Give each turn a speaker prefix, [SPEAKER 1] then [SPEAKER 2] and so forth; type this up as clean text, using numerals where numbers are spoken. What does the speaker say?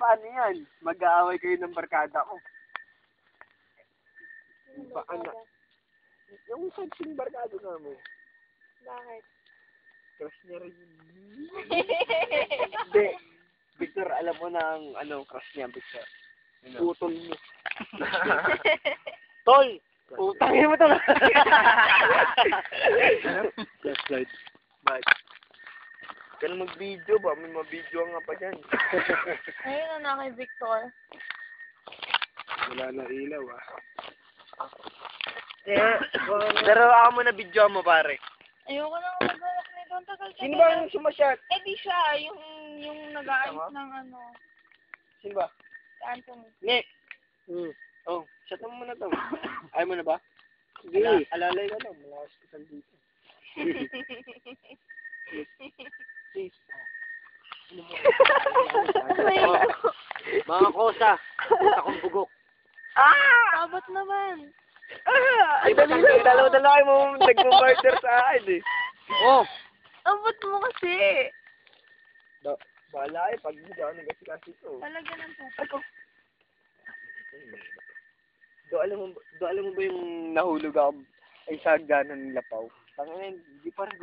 [SPEAKER 1] paano yan? Mag-aaway kayo ng barkada ko. Ba, anak? Yung sagsing barkada namin.
[SPEAKER 2] Bakit?
[SPEAKER 1] Crush niya rin yun. Hindi. Victor, alam mo na ang crush niya, Victor. Putol mo. Tol! Putangin mo to na. Flashlight. Bakit? Kaya mag-video ba? May ma-video nga pa dyan.
[SPEAKER 2] Ayun na kay Victor.
[SPEAKER 1] Wala na ilaw Pero ako mo na video mo, pare.
[SPEAKER 2] Ayoko na mag-alak nito. Ang tagal.
[SPEAKER 1] Sino ba yung sumasyat?
[SPEAKER 2] Eh di siya, yung nag-aayos ng ano.
[SPEAKER 1] Sino ba?
[SPEAKER 2] Si Anthony.
[SPEAKER 1] Nick! Oh, shut mo muna to. Ayaw mo na ba? Sige. Alalay ka lang. Malakas ka dito. Please. Mga kosa. Puta kong bugok.
[SPEAKER 2] Sabot naman.
[SPEAKER 1] Ay, dali lang. Dalawa-dalawa kayo mo nagpo-partner sa akin eh. Oh!
[SPEAKER 2] Abot mo kasi.
[SPEAKER 1] Bahala eh. Pag hindi ako nag-asikasi ito.
[SPEAKER 2] Talaga ng puto.
[SPEAKER 1] Do alam mo ba yung nahulog ako ay sa hagdanan ng Lapaw? Tangina, hindi pa rin